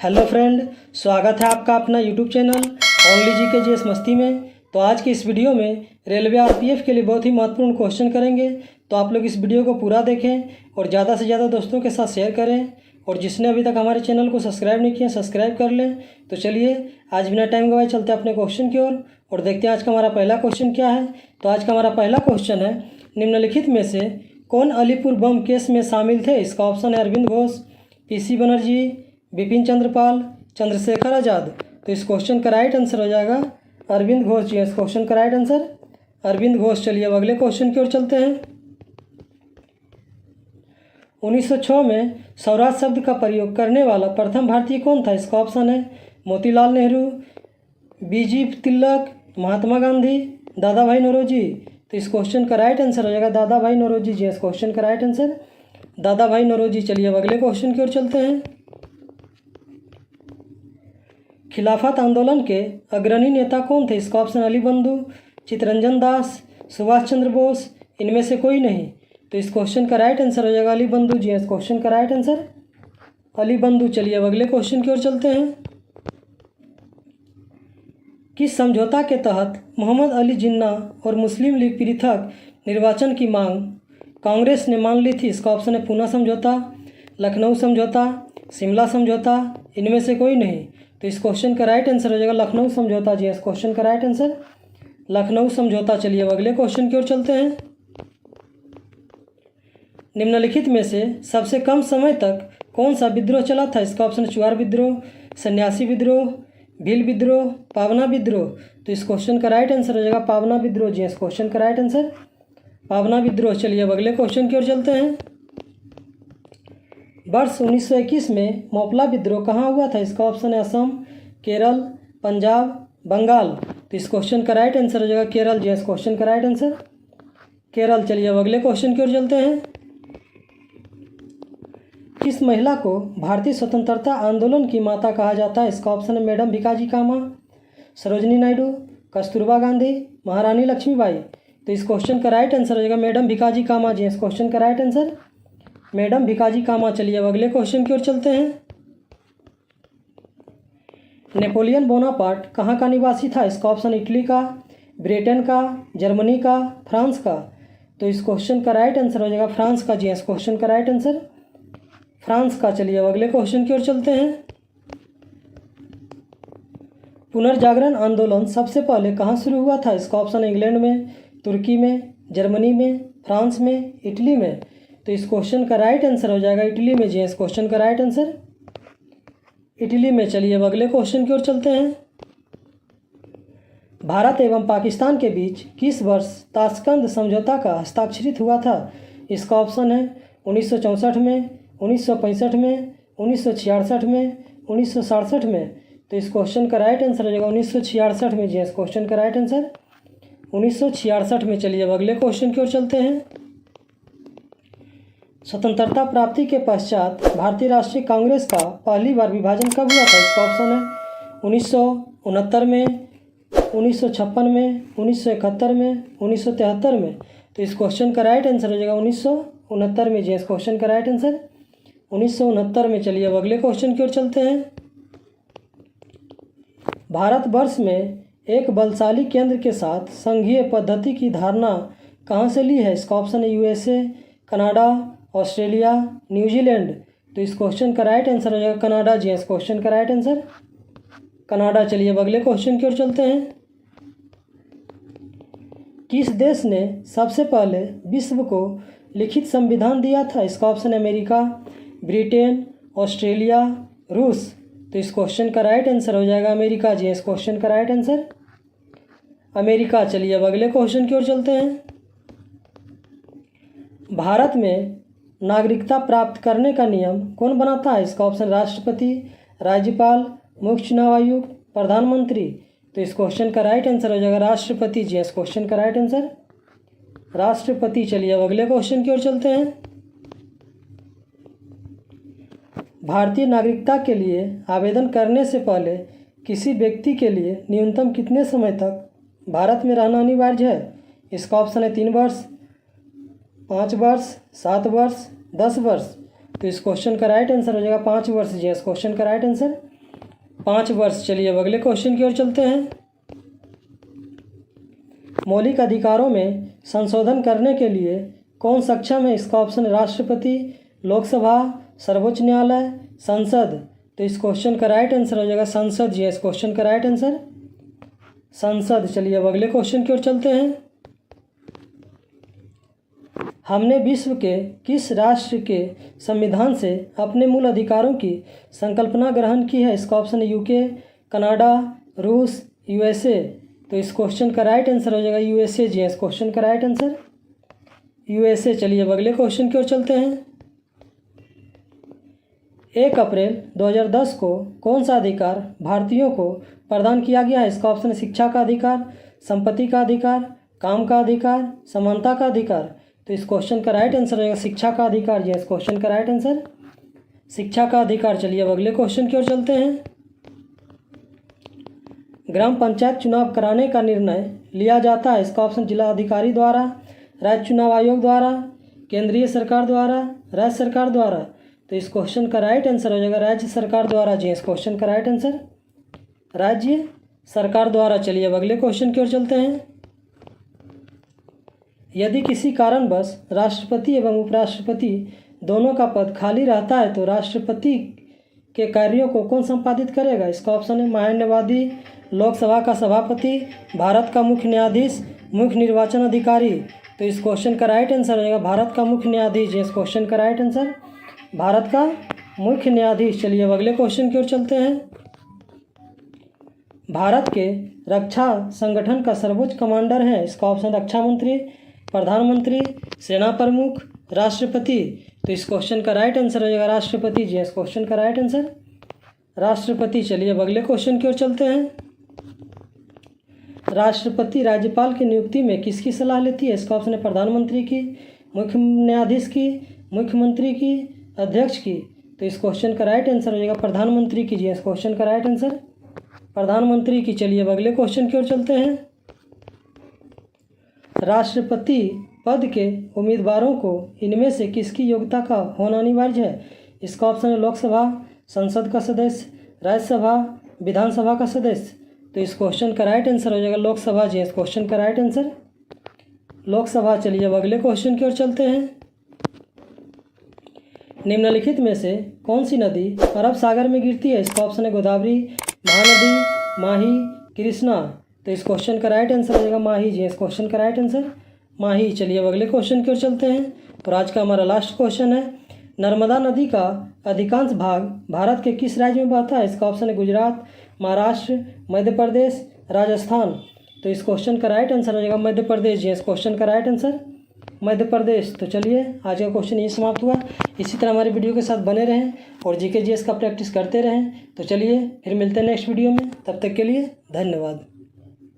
Hello friend, स्वागत है आपका अपना यूट्यूब चैनल ओनली जी के जीएस मस्ती में। तो आज की इस वीडियो में रेलवे आरपीएफ के लिए बहुत ही महत्वपूर्ण क्वेश्चन करेंगे। तो आप लोग इस वीडियो को पूरा देखें और ज़्यादा से ज़्यादा दोस्तों के साथ शेयर करें। और जिसने अभी तक हमारे चैनल को सब्सक्राइब नहीं किया सब्सक्राइब कर लें। तो चलिए आज बिना टाइम गवाए चलते हैं अपने क्वेश्चन की ओर और देखते हैं आज का हमारा पहला क्वेश्चन क्या है। तो आज का हमारा पहला क्वेश्चन है, निम्नलिखित में से कौन अलीपुर बम केस में शामिल थे? इसका ऑप्शन है अरविंद घोष, पीसी बनर्जी, बिपिन चंद्रपाल, चंद्रशेखर आज़ाद। तो इस क्वेश्चन का राइट आंसर हो जाएगा अरविंद घोष जी। इस क्वेश्चन का राइट आंसर अरविंद घोष। चलिए अब अगले क्वेश्चन की ओर चलते हैं। 1906 में स्वराज शब्द का प्रयोग करने वाला प्रथम भारतीय कौन था? इसका ऑप्शन है मोतीलाल नेहरू, बीजी तिलक, महात्मा गांधी, दादा भाई नौरोजी। तो इस क्वेश्चन का राइट आंसर हो जाएगा दादा भाई नौरोजी जी। इस क्वेश्चन का राइट आंसर दादा भाई नौरोजी। चलिए अब अगले क्वेश्चन की ओर चलते हैं। खिलाफत आंदोलन के अग्रणी नेता कौन थे? इसका ऑप्शन अली बंधु, चित्तरंजन दास, सुभाष चंद्र बोस, इनमें से कोई नहीं। तो इस क्वेश्चन का राइट आंसर हो जाएगा अली बंधु जी। इस क्वेश्चन का राइट आंसर अली बंधु। चलिए अब अगले क्वेश्चन की ओर चलते हैं। किस समझौता के तहत मोहम्मद अली जिन्ना और मुस्लिम लीग पृथक निर्वाचन की मांग कांग्रेस ने मान ली थी? इसका ऑप्शन है पूना समझौता, लखनऊ समझौता, शिमला समझौता, इनमें से कोई नहीं। तो इस क्वेश्चन का राइट आंसर हो जाएगा लखनऊ समझौता जी। इस क्वेश्चन का राइट आंसर लखनऊ समझौता। चलिए अब अगले क्वेश्चन की ओर चलते हैं। निम्नलिखित में से सबसे कम समय तक कौन सा विद्रोह चला था? इसका ऑप्शन चुआर विद्रोह, सन्यासी विद्रोह, भील विद्रोह, पावना विद्रोह। तो इस क्वेश्चन का राइट आंसर हो जाएगा पावना विद्रोह जी। इस क्वेश्चन का राइट आंसर पावना विद्रोह। चलिए अब अगले क्वेश्चन की ओर चलते हैं। वर्ष 1921 में मोपला विद्रोह कहाँ हुआ था? इसका ऑप्शन है असम, केरल, पंजाब, बंगाल। तो इस क्वेश्चन का राइट आंसर हो जाएगा केरल जी। इस क्वेश्चन का राइट आंसर केरल। चलिए अब अगले क्वेश्चन की ओर चलते हैं। किस महिला को भारतीय स्वतंत्रता आंदोलन की माता कहा जाता है? इसका ऑप्शन है मैडम भिकाजी कामा, सरोजनी नायडू, कस्तूरबा गांधी, महारानी लक्ष्मीबाई। तो इस क्वेश्चन का राइट आंसर हो जाएगा मैडम भिकाजी कामा जी। इस क्वेश्चन का राइट आंसर मैडम भिकाजी कामा। चलिए अब अगले क्वेश्चन की ओर चलते हैं। नेपोलियन बोनापार्ट कहाँ का निवासी था? इसका ऑप्शन इटली का, ब्रिटेन का, जर्मनी का, फ्रांस का। तो इस क्वेश्चन का राइट आंसर हो जाएगा फ्रांस का जी। इस क्वेश्चन का राइट आंसर फ्रांस का। चलिए अब अगले क्वेश्चन की ओर चलते हैं। पुनर्जागरण आंदोलन सबसे पहले कहाँ शुरू हुआ था? इसका ऑप्शन है इंग्लैंड में, तुर्की में, जर्मनी में, फ्रांस में, इटली में। तो इस क्वेश्चन का राइट आंसर हो जाएगा इटली में जी। इस क्वेश्चन का राइट आंसर इटली में। चलिए अब अगले क्वेश्चन की ओर चलते हैं। भारत एवं पाकिस्तान के बीच किस वर्ष ताशकंद समझौता का हस्ताक्षरित हुआ था? इसका ऑप्शन है 1964 में, 1965 में, 1966 में, 1967 में। तो इस क्वेश्चन का राइट आंसर हो जाएगा 1966 में जी। इस क्वेश्चन का राइट आंसर 1966 में। चलिए अब अगले क्वेश्चन की ओर चलते हैं। स्वतंत्रता प्राप्ति के पश्चात भारतीय राष्ट्रीय कांग्रेस का पहली बार विभाजन कब हुआ था? इसका ऑप्शन है 1969 में, 1956 में, 1971 में, 1973 में। तो इस क्वेश्चन का राइट आंसर हो जाएगा 1969 में जी। इस क्वेश्चन का राइट आंसर 1969 में। चलिए अब अगले क्वेश्चन की ओर चलते हैं। भारतवर्ष में एक बलशाली केंद्र के साथ संघीय पद्धति की धारणा कहाँ से ली है? इसका ऑप्शन है यूएसए, कनाडा, ऑस्ट्रेलिया, न्यूजीलैंड। तो इस क्वेश्चन का राइट आंसर हो जाएगा कनाडा जी। इस क्वेश्चन का राइट आंसर कनाडा। चलिए अब अगले क्वेश्चन की ओर चलते हैं। किस देश ने सबसे पहले विश्व को लिखित संविधान दिया था? इसका ऑप्शन है अमेरिका, ब्रिटेन, ऑस्ट्रेलिया, रूस। तो इस क्वेश्चन का राइट आंसर हो जाएगा अमेरिका जी। इस क्वेश्चन का राइट आंसर अमेरिका। चलिए अब अगले क्वेश्चन की ओर चलते हैं। भारत में नागरिकता प्राप्त करने का नियम कौन बनाता है? इसका ऑप्शन राष्ट्रपति, राज्यपाल, मुख्य चुनाव आयुक्त, प्रधानमंत्री। तो इस क्वेश्चन का राइट आंसर हो जाएगा राष्ट्रपति जी। इस क्वेश्चन का राइट आंसर राष्ट्रपति। चलिए अब अगले क्वेश्चन की ओर चलते हैं। भारतीय नागरिकता के लिए आवेदन करने से पहले किसी व्यक्ति के लिए न्यूनतम कितने समय तक भारत में रहना अनिवार्य है? इसका ऑप्शन है 3 वर्ष, 5 वर्ष, 7 वर्ष, 10 वर्ष। तो इस क्वेश्चन का राइट आंसर हो जाएगा 5 वर्ष जी। इस क्वेश्चन का राइट आंसर 5 वर्ष। चलिए अब अगले क्वेश्चन की ओर चलते हैं। मौलिक अधिकारों में संशोधन करने के लिए कौन सक्षम है? इसका ऑप्शन है राष्ट्रपति, लोकसभा, सर्वोच्च न्यायालय, संसद। तो इस क्वेश्चन का राइट आंसर हो जाएगा संसद जी। इस क्वेश्चन का राइट आंसर संसद। चलिए अब अगले क्वेश्चन की ओर चलते हैं। हमने विश्व के किस राष्ट्र के संविधान से अपने मूल अधिकारों की संकल्पना ग्रहण की है? इसका ऑप्शन है यूके, कनाडा, रूस, यूएसए। तो इस क्वेश्चन का राइट आंसर हो जाएगा यूएसए जी। इस क्वेश्चन का राइट आंसर यूएसए। चलिए अब अगले क्वेश्चन की ओर चलते हैं। 1 अप्रैल 2010 को कौन सा अधिकार भारतीयों को प्रदान किया गया है? इसका ऑप्शन है शिक्षा का अधिकार, संपत्ति का अधिकार, काम का अधिकार, समानता का अधिकार। तो इस क्वेश्चन का राइट आंसर रहेगा शिक्षा का अधिकार जी। इस क्वेश्चन का राइट आंसर शिक्षा का अधिकार। चलिए अब अगले क्वेश्चन की ओर चलते हैं। ग्राम पंचायत चुनाव कराने का निर्णय लिया जाता है। इसका ऑप्शन जिला अधिकारी द्वारा, राज्य चुनाव आयोग द्वारा, केंद्रीय सरकार द्वारा, राज्य सरकार द्वारा। तो इस क्वेश्चन का राइट आंसर हो जाएगा राज्य सरकार द्वारा जी। इस क्वेश्चन का राइट आंसर राज्य सरकार द्वारा। चलिए अब अगले क्वेश्चन की ओर चलते हैं। यदि किसी कारणवश राष्ट्रपति एवं उपराष्ट्रपति दोनों का पद खाली रहता है तो राष्ट्रपति के कार्यों को कौन संपादित करेगा? इसका ऑप्शन है मान्यवादी, लोकसभा का सभापति, भारत का मुख्य न्यायाधीश, मुख्य निर्वाचन अधिकारी। तो इस क्वेश्चन का राइट आंसर रहेगा भारत का मुख्य न्यायाधीश। इस क्वेश्चन का राइट आंसर भारत का मुख्य न्यायाधीश। चलिए अब अगले क्वेश्चन की ओर चलते हैं। भारत के रक्षा संगठन का सर्वोच्च कमांडर है। इसका ऑप्शन रक्षा मंत्री, प्रधानमंत्री, सेना प्रमुख, राष्ट्रपति। तो इस क्वेश्चन का राइट आंसर हो जाएगा राष्ट्रपति जी। इस क्वेश्चन का राइट आंसर राष्ट्रपति। चलिए अब अगले क्वेश्चन की ओर चलते हैं। राष्ट्रपति राज्यपाल की नियुक्ति में किसकी सलाह लेती है? इसका ऑप्शन है प्रधानमंत्री की, मुख्य न्यायाधीश की, मुख्यमंत्री की, अध्यक्ष की। तो इस क्वेश्चन का राइट आंसर हो जाएगा प्रधानमंत्री की जी। इस क्वेश्चन का राइट आंसर प्रधानमंत्री की। चलिए अब अगले क्वेश्चन की ओर चलते हैं। राष्ट्रपति पद के उम्मीदवारों को इनमें से किसकी योग्यता का होना अनिवार्य है? इसका ऑप्शन है लोकसभा, संसद का सदस्य, राज्यसभा, विधानसभा का सदस्य। तो इस क्वेश्चन का राइट आंसर हो जाएगा लोकसभा जी। इस क्वेश्चन का राइट आंसर लोकसभा। चलिए अब अगले क्वेश्चन की ओर चलते हैं। निम्नलिखित में से कौन सी नदी अरब सागर में गिरती है? इसका ऑप्शन है गोदावरी, महानदी, माही, कृष्णा। तो इस क्वेश्चन का राइट आंसर हो जाएगा माही जी। इस क्वेश्चन का राइट आंसर माही। चलिए अब अगले क्वेश्चन की ओर चलते हैं और आज का हमारा लास्ट क्वेश्चन है। नर्मदा नदी का अधिकांश भाग भारत के किस राज्य में बहता है? इसका ऑप्शन है गुजरात, महाराष्ट्र, मध्य प्रदेश, राजस्थान। तो इस क्वेश्चन का राइट आंसर हो जाएगा मध्य प्रदेश जी। इस क्वेश्चन का राइट आंसर मध्य प्रदेश। तो चलिए आज का क्वेश्चन यही समाप्त हुआ। इसी तरह हमारे वीडियो के साथ बने रहें और जीके जीएस का प्रैक्टिस करते रहें। तो चलिए फिर मिलते हैं नेक्स्ट वीडियो में। तब तक के लिए धन्यवाद।